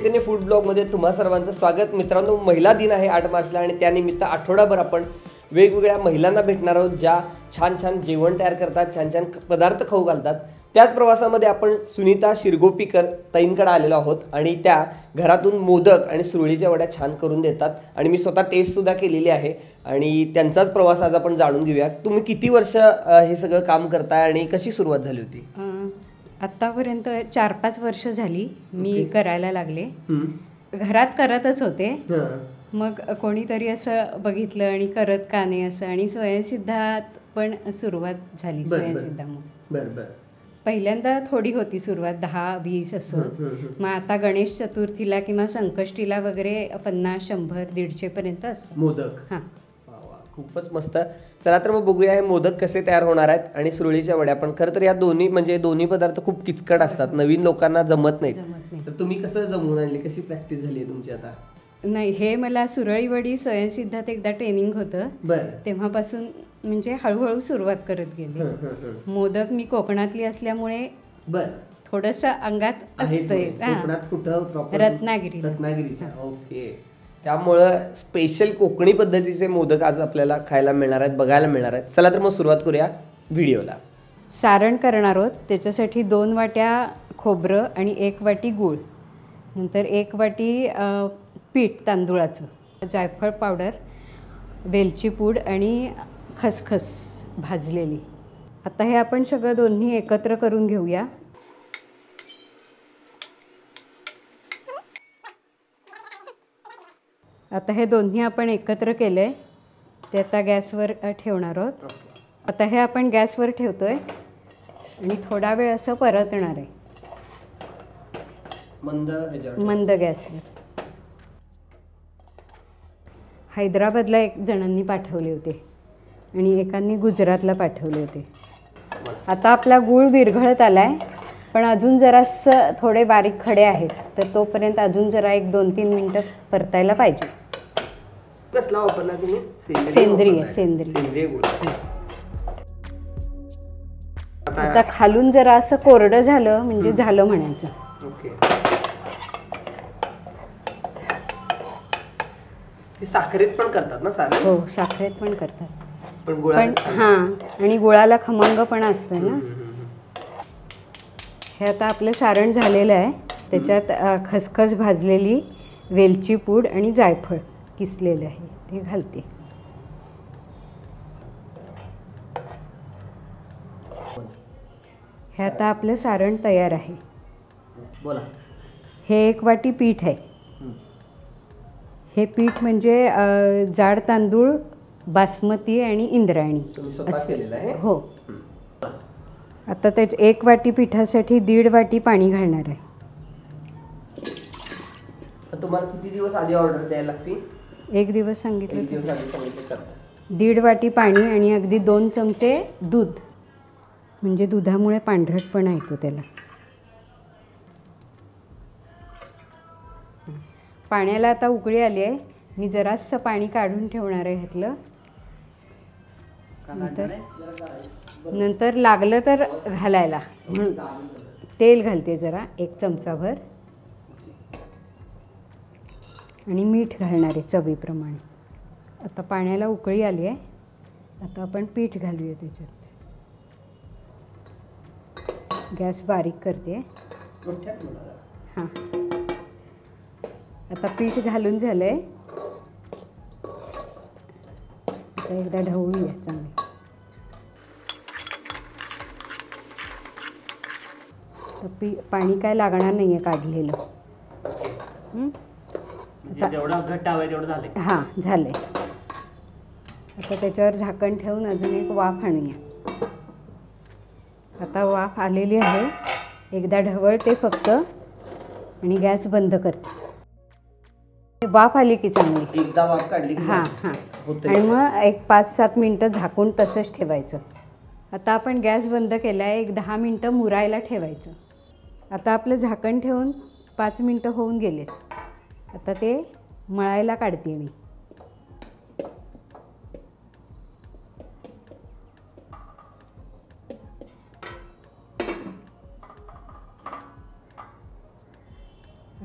चैतन्य food ब्लॉगमध्ये तुम्हा सर्वांचं स्वागत। मित्रांनो, महिला दिन आहे 8 मार्चला आणि त्यानिमित्त आठवडाभर आपण वेगवेगळ्या महिलांना भेटणार आहोत, ज्या छान छान जेवण तयार करतात, छान छान पदार्थ खाऊ घालतात। त्याच प्रवासामध्ये आपण सुनीता शिरगोपीकर ताईंकडे आलेलो आहोत आणि त्या घरातून मोदक आणि सुरळीच्या वड्या छान करून देतात आणि मी स्वतः टेस्ट सुद्धा केलेली आहे आणि त्यांचाच प्रवास आज आपण जाणून घेऊया। तुम्ही किती वर्ष हे सगळं काम करताय आणि कशी सुरुवात झाली होती? आतापर्यंत 4-5 वर्ष झाली मी करायला लागले। घरात करतच होते, मग कोणीतरी असं बघितलं आणि करत का नाही असं, आणि स्वयंसिद्धात पण सुरुवात झाली। स्वयंसिद्धामुळे पहिल्यांदा थोडी होती सुरुवात, 10-20 असं। मग आता गणेश चतुर्थीला किंवा संकष्टीला वगैरे 50-100-150 पर्यंत असतं मोदक। हां, खूपच मस्त। चला तर मग बघूया हे मोदक कसे तयार होणार आहेत आणि सुरळीच्या वड्या पण। खरं तर या दोन्ही पदार्थ खूप किचकट असतात, नवीन लोकांना जमत नाहीत। तर तुम्ही कसं जमवून आणली, कशी प्रॅक्टिस झाली आहे तुमची आता? नाही, हे मला सुरळी वडी स्वयंसिद्धात एकदा ट्रेनिंग होतं, तेव्हापासून म्हणजे हळूहळू सुरुवात करत गेले। मोदक मी कोकणातली असल्यामुळे थोडंसं अंगात असतंय। रत्नागिरीच्या, ओके। त्यामुळं स्पेशल कोकणी पद्धतीचे मोदक आज आपल्याला खायला मिळणार आहेत, बघायला मिळणार आहेत। चला तर मग सुरुवात करूया व्हिडिओला। सारण करणार आहोत, त्याच्यासाठी 2 वाट्या खोबरं आणि 1 वाटी गूळ, नंतर 1 वाटी पीठ तांदूळाचं, जायफळ पावडर, वेलची पूड आणि खसखस भाजलेली। आता हे आपण सगळं दोन्ही एकत्र करून घेऊया। आता हे दोन्ही आपण एकत्र केलंय, ते आता गॅसवर ठेवणार आहोत। आता हे आपण गॅसवर ठेवतोय आणि थोडा वेळ असं परतणार आहे मंद गॅसवर। हैदराबादला 1 जणांनी पाठवले होते आणि एकांनी गुजरातला पाठवले होते। आता आपला गूळ विरघळत आलाय, पण अजून जरासं थोडे बारीक खडे आहेत, तर तोपर्यंत अजून जरा 1-2-3 मिनिटं परतायला पाहिजे। कसला वापरला तुम्ही? सेंद्रिय गूळ। आता खालून जरा असं कोरडं झालं म्हणजे झालं म्हणायचं। ओके। साखरेत पण करतात ना सारण? हो, साखरेत पण करतात, पण हां, आणि गुळाला खमंग पण असतं ना। हे आता आपलं सारण झालेलं आहे, त्याच्यात खसखस भाजलेली, वेलची पूड आणि जायफळ किसलेलं आहे ते घालते। हे आता आपलं सारण तयार आहे। बोला। हे 1 वाटी पीठ आहे। हे पीठ म्हणजे जाड तांदूळ, बासमती आणि इंद्रायणी आहे। हो। आता त्यात 1 वाटी पिठासाठी 1.5 वाटी पाणी घालणार आहे। तुम्हाला किती दिवस आधी ऑर्डर द्यायला लागते? 1 दिवस सांगितलं। 1.5 वाटी पाणी आणि अगदी 2 चमचे दूध, म्हणजे दुधामुळे पांढरटपणा येतो त्याला। पाण्याला आता उकळी आली आहे, मी जरासं पाणी काढून ठेवणार आहे ह्यातलं। नंतर लागलं तर घालायला म्हणून तेल घालते जरा 1 चमचाभर, आणि मीठ घालणार आहे चवीप्रमाणे। आता पाण्याला उकळी आली आहे, आता आपण पीठ घालूया त्याच्यात। गॅस बारीक करते। हां, आता पीठ घालून झालंय, आता एकदा ढवळूया चांगलं। पाणी काय लागणार नाही आहे काढलेलं। जेवढं घट्ट हवं तेवढं झालंय। हां, झालंय। आता त्याच्यावर झाकण ठेवून अजून 1 वाफ आणूया। आता वाफ आलेली आहे, एकदा ढवळते फक्त आणि गॅस बंद करते। वाफ आली की चांगली, एकदा वाफ काढली। हां हां, आणि मग 5-7 मिनटं झाकून तसंच ठेवायचं। आता आपण गॅस बंद केला आहे, 10 मिनटं मुरायला ठेवायचं। आता आपलं झाकण ठेवून 5 मिनटं होऊन गेले, आता ते मळायला काढते मी।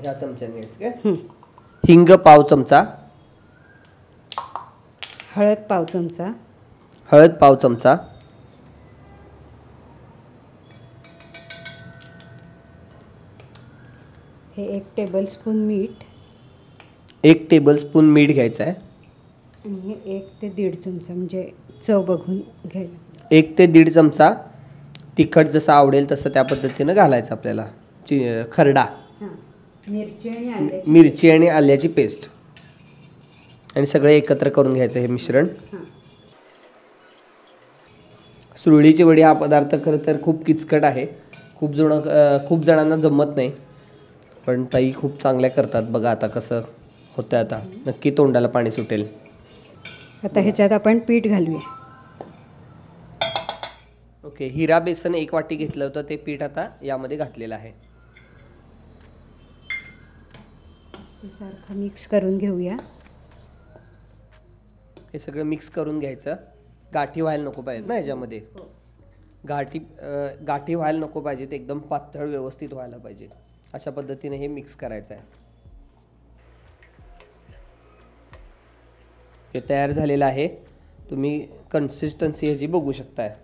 ह्या चमच्याने घ्यायचं काय. हिंग पाव चमचा, हळद पाव चमचा, हळद पाव चमचा, हे 1 टेबलस्पून मीठ, 1 टेबलस्पून मीठ घ्यायचं आहे आणि हे 1 ते 1.5 चमचा म्हणजे चव बघून घ्यायला. 1 ते 1.5 चमचा तिखट जसं आवडेल तसं त्या पद्धतीनं घालायचं आपल्याला. खरडा हां, मिरची मिरची आणि आल्याची पेस्ट आणि सगळं एकत्र करून घ्यायचं हे मिश्रण. हां, सुरळीची वडी हा पदार्थ खरं तर खूप किचकट आहे, खूप जणांना जमत नाही, पण ताई खूप चांगल्या करतात. बघा आता कसं होतं, आता नक्की तोंडाला पाणी सुटेल. आता ह्याच्यात आपण पीठ घालूया. ओके, हिरा बेसन 1 वाटी घेतलं होतं, ते पीठ आता यामध्ये घातलेलं आहे. हे सारखं मिक्स करून घेऊया. हे सगळं मिक्स करून घ्यायचं. गाठी व्हायला नको पाहिजेत ना ह्याच्यामध्ये, गाठी व्हायला नको पाहिजेत, एकदम पातळ व्यवस्थित व्हायला पाहिजे. अशा पद्धतीने हे मिक्स करायचं आहे. हे तयार झालेलं आहे. तुम्ही कन्सिस्टन्सी ह्याची बघू शकताय.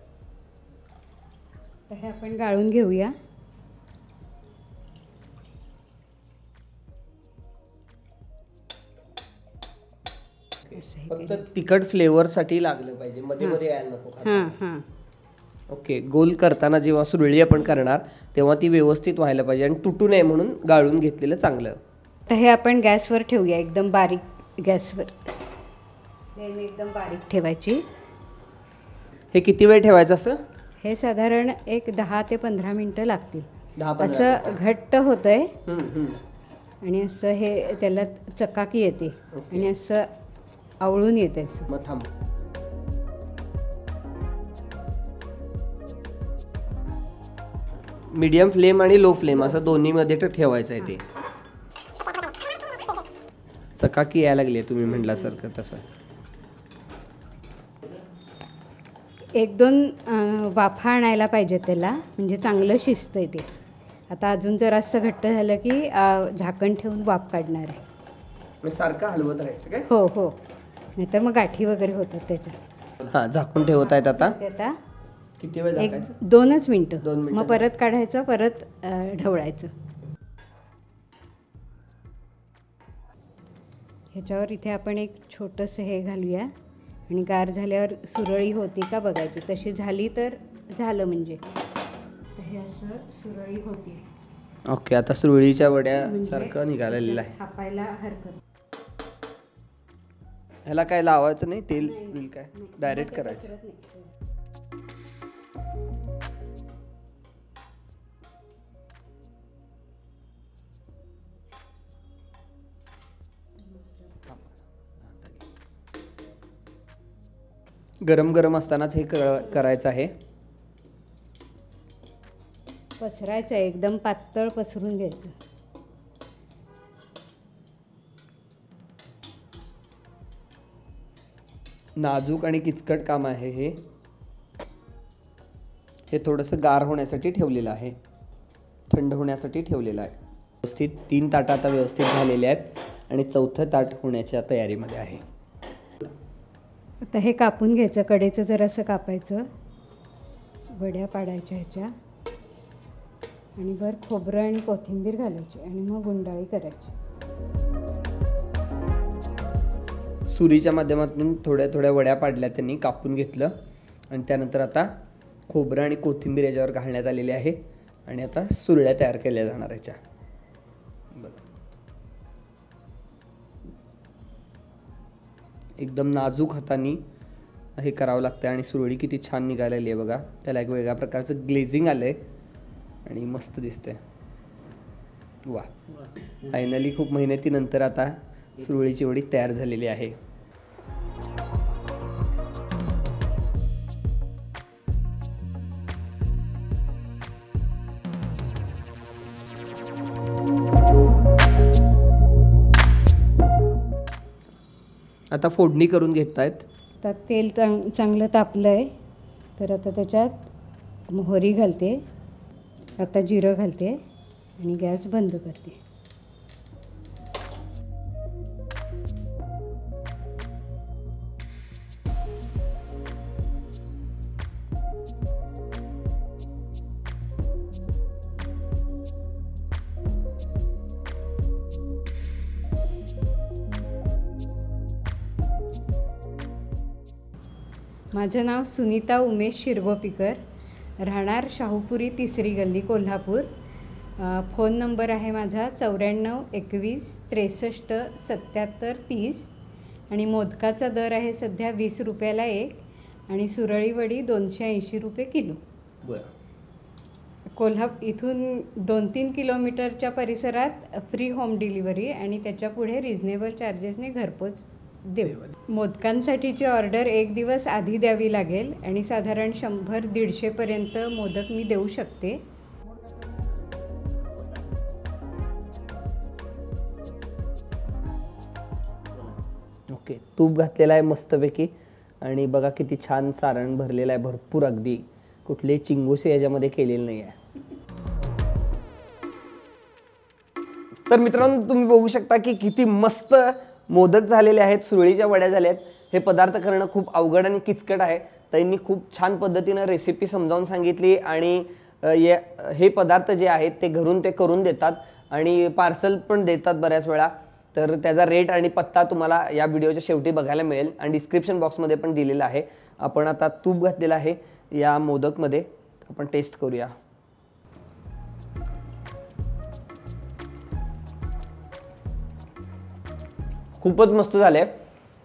हे आपण गाळून घेऊया. फक्त तिखट फ्लेवरसाठी लागलं पाहिजे, मध्ये मध्ये यायला नको. हां हां. ओके, गोल करताना जेव्हा सुरळी आपण करणार तेव्हा ती व्यवस्थित व्हायला पाहिजे आणि तुटू नये म्हणून गाळून घेतलेलं चांगलं. तर हे आपण गॅसवर ठेवूया, एकदम बारीक गॅसवर. फ्लेम एकदम बारीक ठेवायची. हे किती वेळ ठेवायचं असतं? हे साधारण एक 10 ते 15 मिनटं लागतील. 10-15 असं घट्ट होतंय आणि असं हे त्याला चकाकी येते आणि असं आवळून येते. मग थांब. मीडियम फ्लेम आणि लो फ्लेम असं दोन्हीमध्ये ठेवायचं आहे. ते चकाकी यायला लागली, तुम्ही म्हटल्यासारखं तसं. 1-2 वाफा आणायला पाहिजे त्याला, म्हणजे चांगलं शिजतंय ते. आता अजून जर असं घट्ट झालं की झाकण ठेवून वाफ काढणार आहे. सारखं हलवत राहायचं काय? हो हो, नाहीतर मग गाठी वगैरे होतात त्याच्यात. हां, झाकून ठेवत आहेत आता. आता किती वेळ झाकायचं? 2च मिनटं. 2 मिनिटं. मग परत काढायचं, परत ढवळायचं. ह्याच्यावर इथे आपण एक छोटंसं हे घालूया आणि गार झाल्यावर सुरळी होती का बघायची. तशी झाली तर झालं म्हणजे. तर हे असं सुरळी होती. ओके, आता सुरळीच्या वड्या सारखं निघालेलं आहे. थापायला हरकत. ह्याला काय लावायचं नाही, तेल बिल काय, डायरेक्ट करायचं. गरम गरम असतानाच हे करायचं आहे. पसरायचं, एकदम पातळ पसरून घ्यायचं. नाजूक आणि किचकट काम आहे हे. हे थोडंसं गार होण्यासाठी ठेवलेलं आहे, थंड होण्यासाठी ठेवलेलं आहे. व्यवस्थित 3 ताट आता व्यवस्थित झालेले आहेत आणि 4थं ताट होण्याच्या तयारीमध्ये आहे. आता हे कापून घ्यायचं, कडेचं जरासं कापायचं, वड्या पाडायच्या ह्याच्या आणि वर खोबरं आणि कोथिंबीर घालायची आणि मग गुंडाळी करायची. सुरीच्या माध्यमातून थोड्या थोड्या वड्या पाडल्या, त्यांनी कापून घेतलं आणि त्यानंतर आता खोबरं आणि कोथिंबीर याच्यावर घालण्यात आलेली आहे आणि आता सुरळ्या तयार केल्या जाणार याच्या. एकदम नाजूक हाताने हे करावं लागतं आणि सुरळी किती छान निघालेली आहे बघा. त्याला एक वेगळ्या प्रकारचं ग्लेझिंग आलंय आणि मस्त दिसतंय. वा, फायनली खूप मेहनतीनंतर आता सुरळीची वडी तयार झालेली आहे. आता फोडणी करून घेत आहेत. आता तेल चांगलं तापलं आहे, तर आता त्याच्यात मोहरी घालते, आता जिरं घालते आणि गॅस बंद करते. माझं नाव सुनीता उमेश शिरगोपीकर, राहणार शाहूपुरी 3री गल्ली कोल्हापूर. फोन नंबर आहे माझा 94 21 63 77 30 आणि मोदकाचा दर आहे सध्या 20 रुपयाला एक आणि सुरळी वडी 280 रुपये किलो. इथून 2-3 किलोमीटरच्या परिसरात फ्री होम डिलिव्हरी आणि त्याच्या पुढे रिझनेबल चार्जेसने घरपोच देऊ. मोदकांसाठीची ऑर्डर 1 दिवस आधी द्यावी लागेल आणि साधारण 100-150 पर्यंत मोदक मी देऊ शकते. ओके, तूप घातलेलं आहे मस्तपैकी आणि बघा किती छान सारण भरलेलं आहे, भरपूर अगदी कुठलेही चिंगोसे याच्यामध्ये केलेले नाही आहे. तर मित्रांनो तुम्ही बघू शकता की किती मस्त मोदक झालेले आहेत, सुरळीच्या वड्या झाल्यात. हे पदार्थ करणं खूप अवघड आणि किचकट आहे. ताईंनी खूप छान पद्धतीनं रेसिपी समजावून सांगितली आणि हे पदार्थ जे आहेत ते घरून ते करून देतात आणि पार्सल पण देतात बऱ्याच वेळा. तर त्याचा रेट आणि पत्ता तुम्हाला या व्हिडिओच्या शेवटी बघायला मिळेल आणि डिस्क्रिप्शन बॉक्समध्ये पण दिलेला आहे. आपण आता तूप घातलेलं आहे या मोदकमध्ये, आपण टेस्ट करूया. खूपच मस्त झालंय.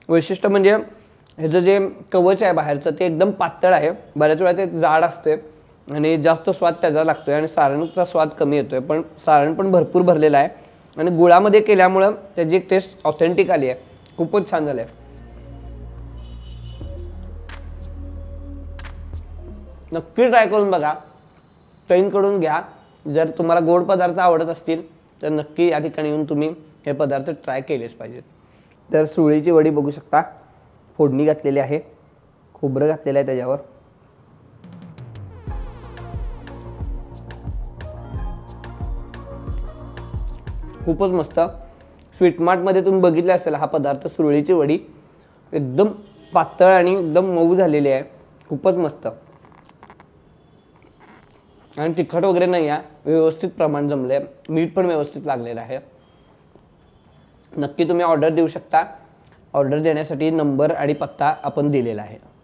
वैशिष्ट्य म्हणजे ह्याचं जे कवच आहे बाहेरचं ते एकदम पातळ आहे, बऱ्याच वेळा ते जाड असते आणि जास्त स्वाद त्याचा लागतोय आणि सारणचा स्वाद कमी येतोय, पण सारण पण भरपूर भरलेलं आहे आणि गुळामध्ये केल्यामुळं त्याची एक टेस्ट ऑथेंटिक आली आहे. खूपच छान झालंय. नक्की ट्राय करून बघा, ताईंकडून घ्या. जर तुम्हाला गोड पदार्थ आवडत असतील तर नक्की या ठिकाणी येऊन तुम्ही हे पदार्थ ट्राय केलेच पाहिजेत. तर सुरळीची वडी बघू शकता, फोडणी घातलेली आहे, खोबरं घातलेलं आहे त्याच्यावर. खूपच मस्त. स्वीट मार्टमध्ये तुम्ही बघितले असेल हा पदार्थ, सुरळीची वडी एकदम पातळ आणि एकदम मऊ झालेली आहे. खूपच मस्त आणि तिखट वगैरे नाही आहे, व्यवस्थित प्रमाण जमले, मीठ पण व्यवस्थित लागलेलं आहे. नक्की तुम्ही ऑर्डर देऊ शकता. ऑर्डर देण्यासाठी नंबर आणि पत्ता आपण दिलेला आहे.